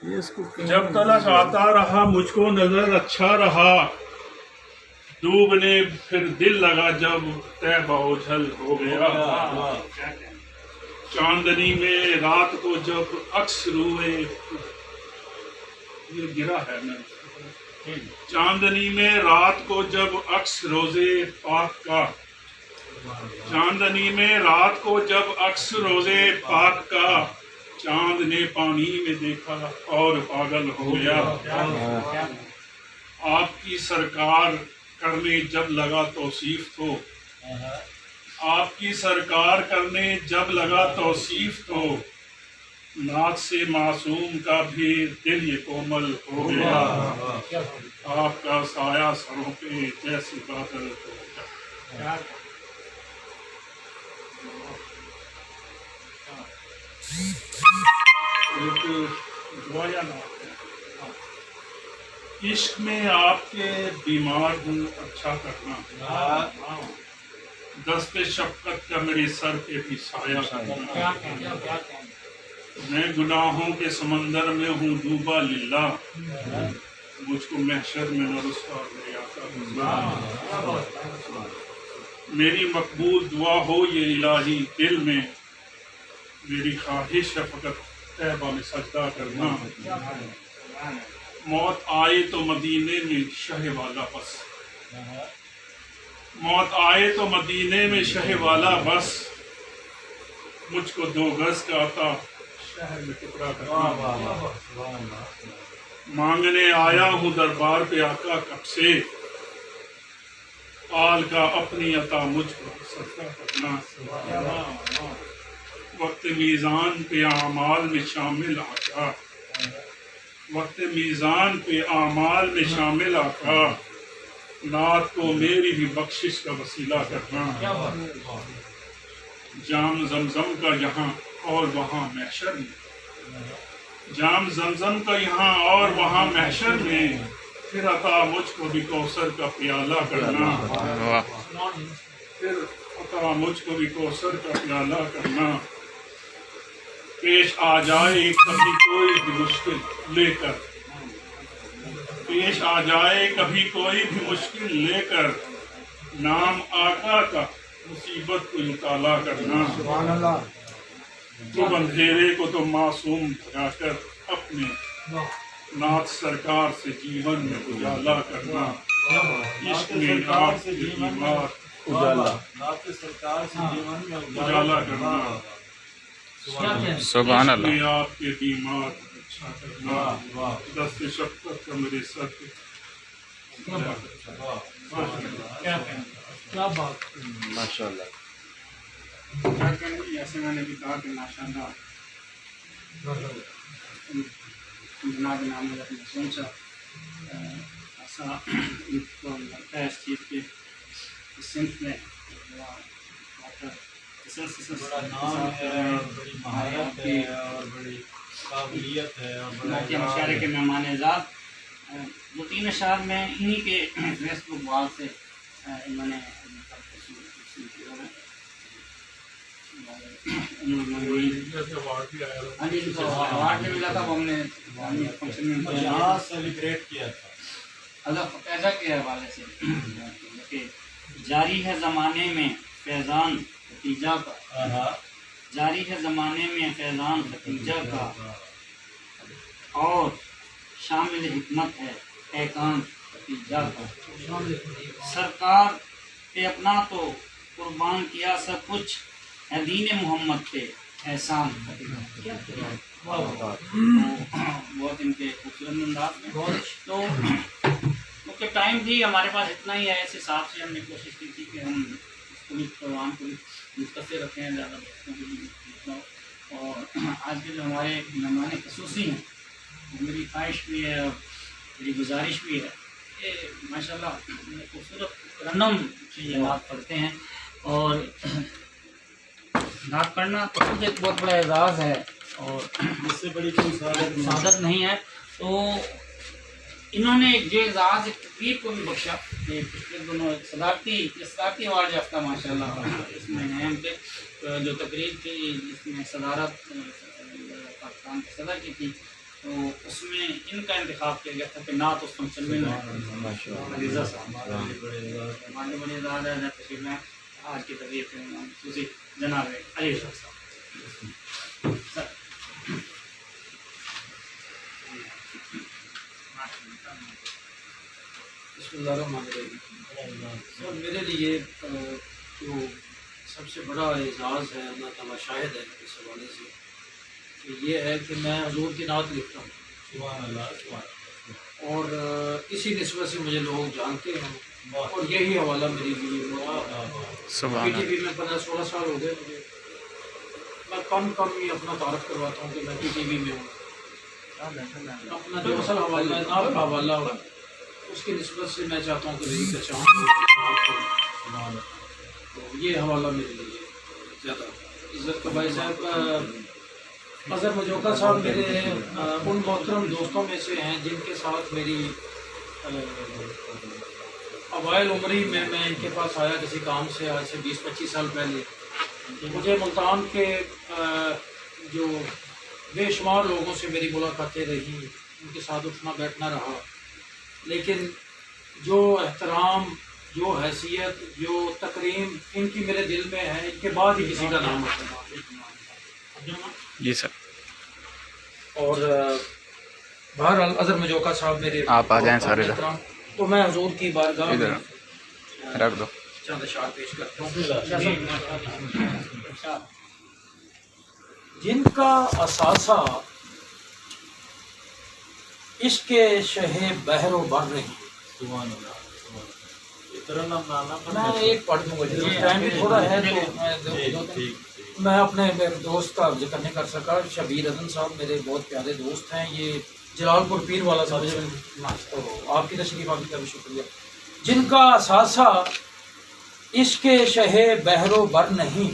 جب تلک آتا رہا مجھ کو نظر اچھا رہا، ڈوبنے پھر دل لگا جب طیبہ اوجھل ہو گیا۔ چاندنی میں رات کو جب عکس روئے، یہ گرا ہے نا، چاندنی میں رات کو جب عکس روزے پاک کا، چاندنی میں رات کو جب عکس روزے پاک کا، چاند نے پانی میں دیکھا اور پاگل ہو گیا۔ آپ کی سرکار کرنے جب لگا توصیف تو، آپ کی سرکار کرنے جب لگا توصیف تو، ناز سے معصوم کا بھی دل یہ کومل ہو گیا۔ آپ کا سایہ سروں پہ جیسے بادل ہو گیا۔ عشق میں آپ کے بیمار ہوں اچھا کرنا، دست شفقت کا میرے سر پہ بھی سایہ کرنا۔ میں گناہوں کے سمندر میں ہوں ڈوبا للہ، مجھ کو محشر میں نہ رسوا میرے آقا بزا۔ میری مقبول دعا ہو یہ الہی دل میں، میری خواہش ہے فقط طیبہ میں سجدہ کرنا۔ موت آئے تو مدینے میں شہ والا بس، موت آئے تو مدینے میں شہ والا بس، مجھ کو 2 گز کا عطا شہر میں ٹکڑا کرنا۔ مانگنے آیا ہوں دربار پہ آقا کب سے، آل کا اپنی عطا مجھ کو صدقہ کرنا۔ وقت میزان پہ اعمال میں شامل آقا، وقت میزان پہ اعمال میں شامل آقا، نعت کو میری بھی بخشش کا وسیلہ کرنا۔ جام زمزم کا یہاں اور وہاں محشر میں، جام زمزم کا یہاں اور وہاں محشر میں، پھر عطا مجھ کو بھی کوثر کا پیالہ کرنا، پھر عطا مجھ کو بھی کوثر کا پیالہ کرنا۔ پیش آ جائے کبھی کوئی بھی مشکل لے کر، پیش آ جائے کبھی کوئی بھی مشکل لے کر، نام آقا کا مصیبت کو مطالعہ کرنا۔ تو اندھیرے کو تو معصوم بھگا کر اپنے نعت سرکار سے جیون میں اجالا کرنا۔ عشق میں آپ کے بیمار اجالا کرنا، سبحان عشق میں اللہ۔ آپ کے بیمار اچھا کرنا، دست شفقت کا میرے سر پہ کیا بات ماشاء اللہ۔ جیسے میں نے بھی کہا کہ ماشاء اللہ جناب نام نے سوچا ایسا کو لگتا ہے اس چیز کے صنف میں بڑا نام ہے اور بڑی مہارت ہے اور بڑی قابلیت ہے اور بڑا کے مشاعرے کے مہمان اعزاز 2-3 اشعار میں انہی کے فیس بک وال سے انہوں نے ہاں جی ان کو اوارڈ بھی ملا تھا، وہ ہم نے فنکشن میں یہاں سیلیبریٹ کیا تھا۔ پیدا کے حوالے سے کہ جاری ہے زمانے میں فیضان ختیجہ کا، جاری ہے زمانے میں فیضان ختیجہ کا، اور شامل حکمت ہے احکام ختیجہ کا۔ سرکار پہ اپنا تو قربان کیا سب کچھ، ہے دین محمد پہ احسان ختیجہ۔ بہت ان کے خوبصورت انداز میں تو کیونکہ ٹائم بھی ہمارے پاس اتنا ہی ہے، اس حساب سے ہم نے کوشش کی تھی کہ ہم اس کو بھی پروگرام کو بھی مختصر رکھیں، زیادہ بچوں کو بھی۔ اور آج کے جو ہمارے مہمان خصوصی ہیں، میری خواہش بھی ہے اور میری گزارش بھی ہے کہ ماشاء اللہ خوبصورت رنم یہ نعت پڑھتے ہیں، اور نعت پڑھنا تو خود ایک بہت بڑا اعزاز ہے اور اس سے بڑی کوئی سعادت نہیں ہے۔ تو انہوں نے ایک جو اعزاز ایک تقریب کو بھی بخشا کہ پچھلے دنوں ایک صدارتی ایوارڈ یافتہ ماشاء اللہ اس میں ہیں ان کے جو تقریب تھی جس میں صدارت پاکستان کے صدر کی تھی، تو اس میں ان کا انتخاب کیا گیا تھا کہ نعت اس فنکشن میں عزیزہ صاحب ہمارے بڑے زیادہ تشریف میں آج کی تقریب خصوصی جناب علی صاحب سر بسم اللہ الرحمن الرحیم۔ سر میرے لیے جو سب سے بڑا اعزاز ہے، اللہ تعالیٰ شاہد ہے اس حوالے سے، کہ یہ ہے کہ میں حضور کی نعت لکھتا ہوں، سبحان اللہ سبحان اور اسی نسبت سے مجھے لوگ جانتے ہیں، اور یہی حوالہ میرے لیے پی ٹی وی میں 15-16 سال ہو گئے مجھے، میں کم ہی اپنا تعارف کرواتا ہوں کہ میں پی ٹی وی میں ہوں، اپنا جو اصل حوالہ ہے نعت کا حوالہ ہو اس کی نسبت سے میں چاہتا ہوں کہ میری پہچان ہو، تو یہ حوالہ میرے لیے زیادہ عزت کا باعث ہے۔ اظہر مجوکا صاحب میرے ان محترم دوستوں میں سے ہیں جن کے ساتھ میری اوائل عمری میں ان کے پاس آیا کسی کام سے، آج سے 20-25 سال پہلے۔ مجھے ملتان کے جو بے شمار لوگوں سے میری ملاقاتیں رہی، ان کے ساتھ اٹھنا بیٹھنا رہا، لیکن جو احترام، جو حیثیت، جو تکریم ان کی میرے دل میں ہے، ان کے بعد ہی کسی کا نام ہوتا جی سر اور بہرحال اظہر مجوکا صاحب میرے آپ آ جائیں سارے احترام، تو میں حضور کی بارگاہ میں ادھر رکھ دو۔ چند اشعار پیش کرتا ہوں۔ جن کا اثاثہ عشق شہ بحر و بر نہیں، اللہ یہ ترنم نانا میں ایک پڑھ دوں گا، ٹائم بھی تھوڑا ہے تو میں اپنے میرے دوست کا ذکر نہیں کر سکا۔ شبیر اذن صاحب میرے بہت پیارے دوست ہیں، یہ جلال پور پیر والا صاحب، آپ کی تشریف آنے کا بھی شکریہ۔ جن کا اثاثہ عشق شہ بحر و بر نہیں،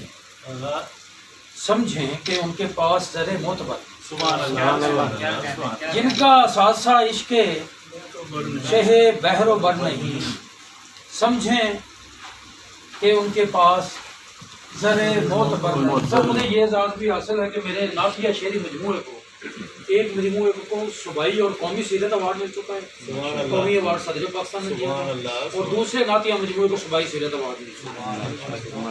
سمجھیں کہ ان کے پاس زر معتبر۔ سبحان اللہ جن کا اثاثہ عشق شہ بحر و بر نہیں، سمجھیں کہ ان کے پاس زر معتبر نہیں۔ سر مجھے یہ اعزاز بھی حاصل ہے کہ میرے نعتیہ شعری مجموعے کو، ایک مجموعے کو صوبائی اور قومی سیرت ایوارڈ مل چکا ہے، قومی ایوارڈ صدر پاکستان نے دیا ہے، اور دوسرے نعتیہ مجموعے کو صوبائی سیرت ایوارڈ مل چکا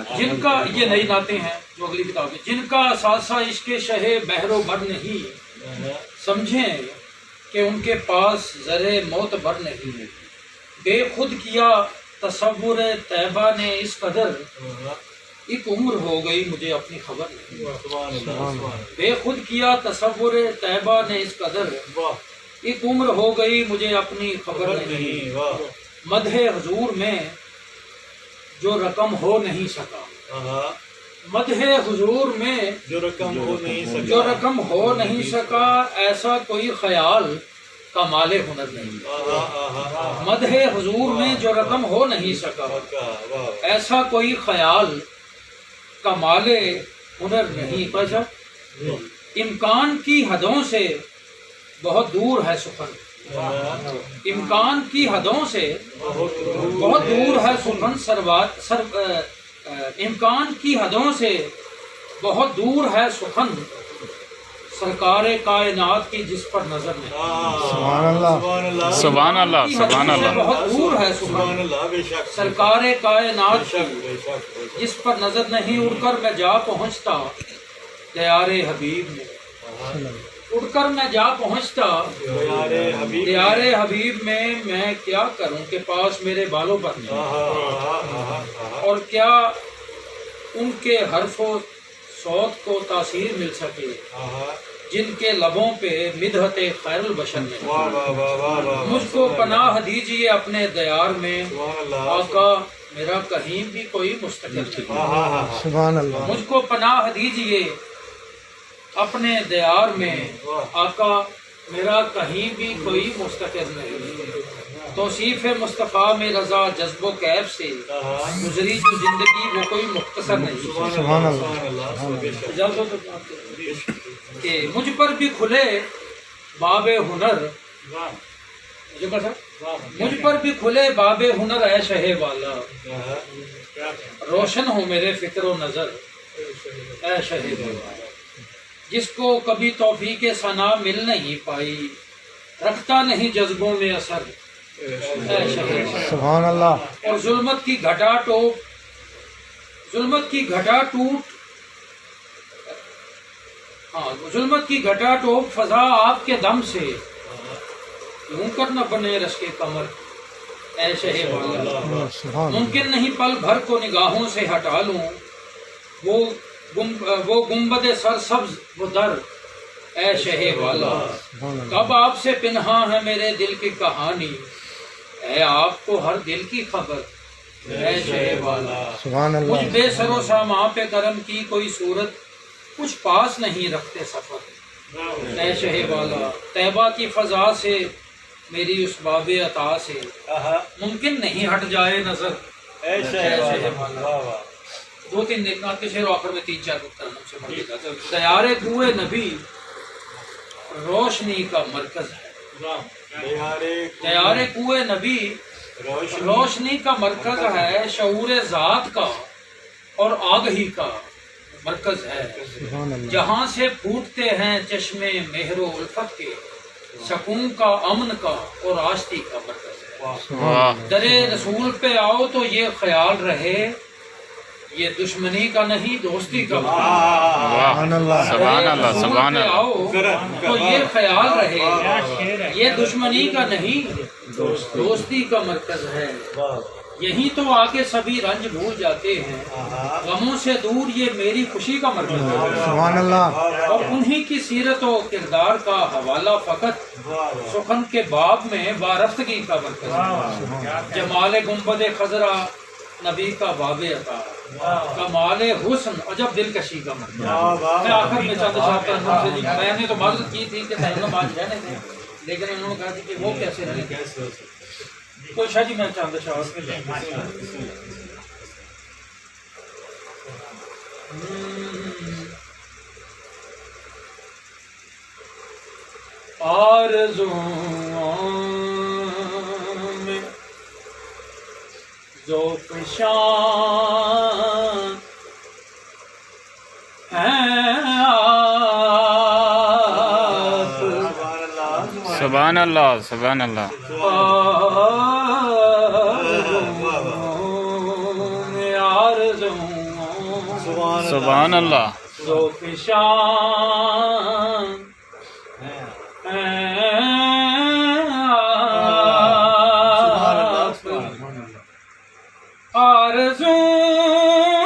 ہے۔ جن کا یہ نئی نعتیں ہیں جو اگلی کتاب ہے، جن کا اثاثہ عشق شہ بحر و بر نہیں، سمجھیں کہ ان کے پاس زر معتبر نہیں۔ بے خود کیا تصور طیبہ نے اس قدر، ایک عمر ہو گئی مجھے اپنی خبر نہیں۔ بے خود کیا تصور طیبہ نے اس قدر، ایک عمر ہو گئی مجھے اپنی خبر نہیں۔ مدح حضور میں جو رقم ہو نہیں سکا، مدح حضور میں جو رقم ہو نہیں سکا، جو رقم ہو نہیں سکا، ایسا کوئی خیال کمال ہنر نہیں۔ مدح حضور میں جو رقم ہو نہیں سکا، ایسا کوئی خیال کمال ہنر نہیں۔ پاشا امکان کی حدوں سے بہت دور ہے سخن، امکان کی حدوں سے بہت دور ہے سخن، امکان کی حدوں سے بہت دور ہے سخن، سرکار کائنات کی جس پر نظر نہیں۔ سبحان اللہ سبحان اللہ۔ بہت دور ہے سخن، سرکار کائنات کی جس پر نظر نہیں۔ اڑ کر میں جا پہنچتا دیار حبیب میں، اڑ کر میں جا پہنچتا دیار حبیب میں کیا کروں کہ پاس میرے بالوں پر نہیں، اور کیا ان کے حرف و صوت کو تاثیر مل سکے جن کے لبوں پہ مدحت خیر البشر میں۔ مجھ کو پناہ دیجئے اپنے دیار میں، آقا میرا کہیں بھی کوئی مستقل نہیں۔ سبحان اللہ۔ مجھ کو پناہ دیجئے اپنے دیار میں، آقا میرا کہیں بھی کوئی مستقل نہیں۔ توصیف مصطفیٰ میں رضا جذب و کیف سے، گزری جو زندگی وہ کوئی مختصر نہیں۔ سبحان اللہ۔ اجازت ہو تو کہ مجھ پر بھی کھلے باب ہنر، مجھ پر بھی کھلے باب ہنر اے شہ والا، روشن ہو میرے فکر و نظر اے شہ والا۔ جس کو کبھی توفیق ثنا مل نہیں پائی، رکھتا نہیں جذبوں میں اثر اے شہر سبحان اللہ. اور ظلمت کی گھٹا ٹوپ فضا آپ کے دم سے یوں کر نہ بنے رش کے کمر اے شہ والا. ممکن نہیں پل بھر کو نگاہوں سے ہٹا لوں وہ گنبد سر سبز وہ در اے شہ والا. کب آپ سے پنہاں ہے میرے دل کی کہانی، اے آپ کو ہر دل کی خبر اے شہ والا. مجھ بے سر و سامان پہ کرم کی کوئی صورت، کچھ پاس نہیں رکھتے سفر اے شہ والا. طیبہ کی فضا سے میری اس باب عطا سے ممکن نہیں ہٹ جائے نظر اے شہ والا. واہ واہ. دو تین نیکنات کے شعر آخر میں 3-4 سے پڑھیے گا. دیارے کوئے نبی روشنی کا مرکز ہے، دیارے کوئے نبی روشنی کا مرکز ہے، شعور ذات کا اور آگہی کا مرکز ہے. جہاں سے پھوٹتے ہیں چشمے مہر و الفت کے، سکون کا امن کا اور آشتی کا مرکز ہے. واہ درے رسول پہ آؤ تو یہ خیال رہے، یہ دشمنی کا نہیں دوستی کا مرکز ہے. سبحان اللہ سبحان اللہ. آؤ تو یہ خیال رہے، یہ دشمنی کا نہیں دوستی کا مرکز ہے. یہی تو آ کے سبھی رنج بھول جاتے ہیں، غموں سے دور یہ میری خوشی کا مرکز ہے. سبحان اللہ. اور انہی کی سیرت و کردار کا حوالہ فقط سخن کے باب میں وارفتگی کا مرکز ہے. جمال گنبد خضرا نبی کا باب عطا، کمال حسن عجب دلکشی کا مرکز. میں آخر میں چند صاحب سے جی میں نے تو معذرت کی تھی کہ تینوں بات رہنے تھے، لیکن انہوں نے کہا تھی کہ وہ کیسے رہے. تو شاہ جی میں چند شاہ آرزوؤں میں ذوق شان ہیں آپ، سبحان اللہ سبحان اللہ. سبحان اللہ. ذوق شان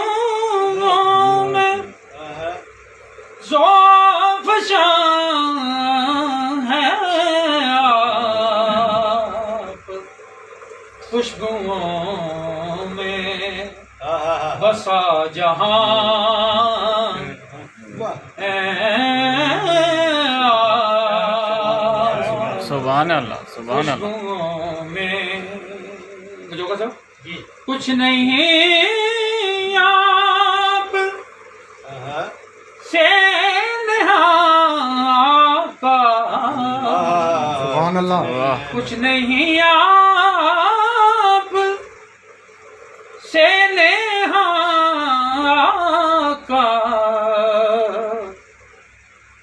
آرزوؤں میں ذوق شان ہے آپ، خوشبوؤں میں بسا جہان سبحان اللہ سبحان اللہ. خوشبوؤں میں جو کا سب کچھ نہیں آپ سے نہا کا، سبحان اللہ. کچھ نہیں آپ سے نہا کا،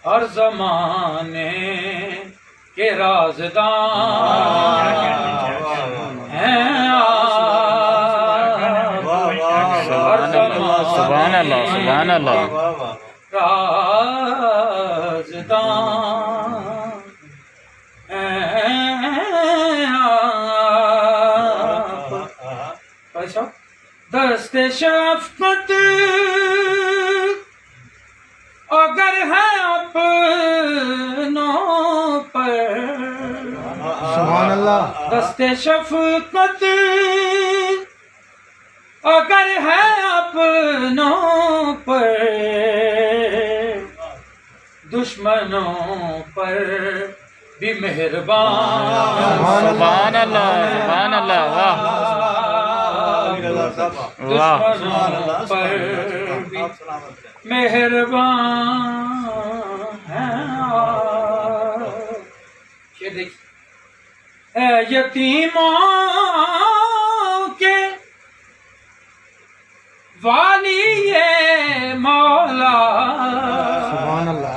ہر زمانے کے رازدان ہیں سبحان اللہ سبحان اللہ. رازدان ایسا دست شفقت اگر ہے اپنوں پر، سبحان اللہ. دست شفقت اگر ہے اپنوں پر، دشمنوں پر بھی مہربان. سبحان اللہ سبحان اللہ. واہ واہ. دشمنوں پر بھی مہربان ہیں. یہ دیکھیں اے یتیموں کے والی مولا، سبحان اللہ.